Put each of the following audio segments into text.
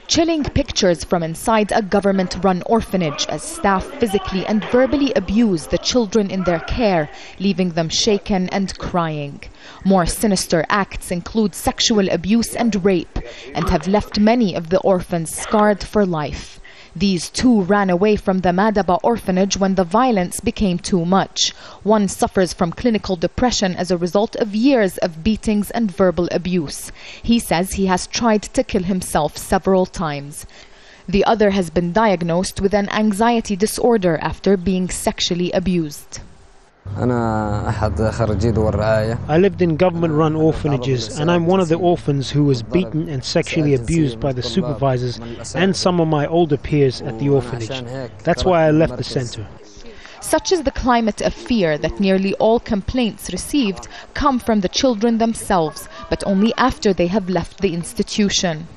Chilling pictures from inside a government-run orphanage as staff physically and verbally abuse the children in their care, leaving them shaken and crying. More sinister acts include sexual abuse and rape and have left many of the orphans scarred for life. These two ran away from the Madaba orphanage when the violence became too much. One suffers from clinical depression as a result of years of beatings and verbal abuse. He says he has tried to kill himself several times. The other has been diagnosed with an anxiety disorder after being sexually abused. I lived in government-run orphanages, and I'm one of the orphans who was beaten and sexually abused by the supervisors and some of my older peers at the orphanage. That's why I left the center. Such is the climate of fear that nearly all complaints received come from the children themselves, but only after they have left the institution.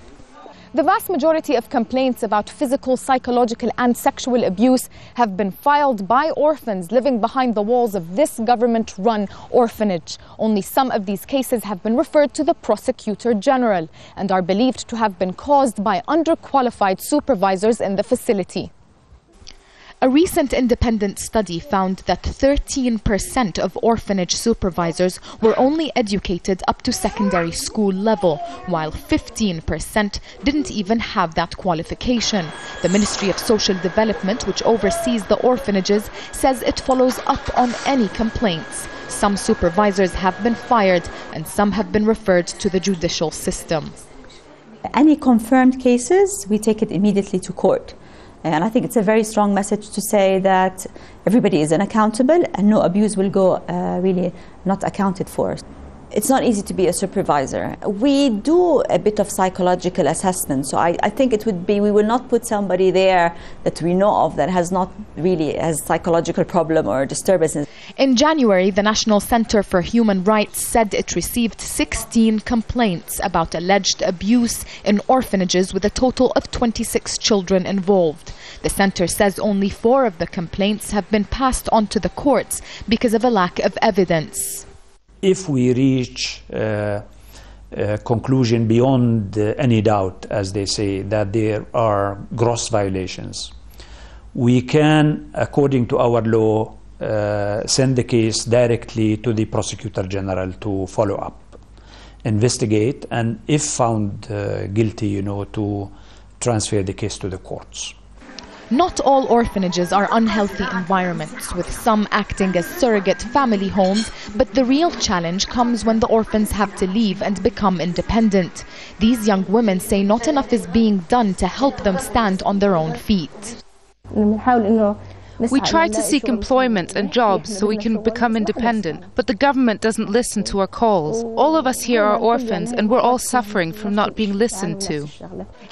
The vast majority of complaints about physical, psychological and sexual abuse have been filed by orphans living behind the walls of this government-run orphanage. Only some of these cases have been referred to the Prosecutor General and are believed to have been caused by underqualified supervisors in the facility. A recent independent study found that 13% of orphanage supervisors were only educated up to secondary school level, while 15% didn't even have that qualification. The Ministry of Social Development, which oversees the orphanages, says it follows up on any complaints. Some supervisors have been fired and some have been referred to the judicial system. Any confirmed cases, we take it immediately to court. And I think it's a very strong message to say that everybody is unaccountable and no abuse will go really not accounted for. It's not easy to be a supervisor. We do a bit of psychological assessment, so I think it would be, we will not put somebody there that we know of that has not really has psychological problem or disturbances. In January, the National Center for Human Rights said it received 16 complaints about alleged abuse in orphanages with a total of 26 children involved. The center says only 4 of the complaints have been passed on to the courts because of a lack of evidence. If we reach a conclusion beyond any doubt, as they say, that there are gross violations, we can, according to our law, send the case directly to the Prosecutor General to follow up, investigate, and if found guilty, to transfer the case to the courts. Not all orphanages are unhealthy environments, with some acting as surrogate family homes, but the real challenge comes when the orphans have to leave and become independent. These young women say not enough is being done to help them stand on their own feet. We try to seek employment and jobs so we can become independent, but the government doesn't listen to our calls. All of us here are orphans and we're all suffering from not being listened to.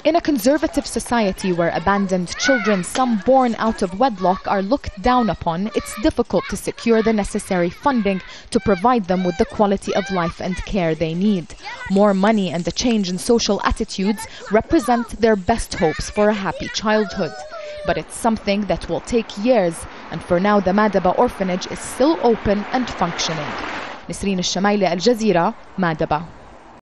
In a conservative society where abandoned children, some born out of wedlock, are looked down upon, it's difficult to secure the necessary funding to provide them with the quality of life and care they need. More money and a change in social attitudes represent their best hopes for a happy childhood. But it's something that will take years, and for now the Madaba orphanage is still open and functioning. Nisreen EL-SHAMAYLEH, Jazeera, Madaba.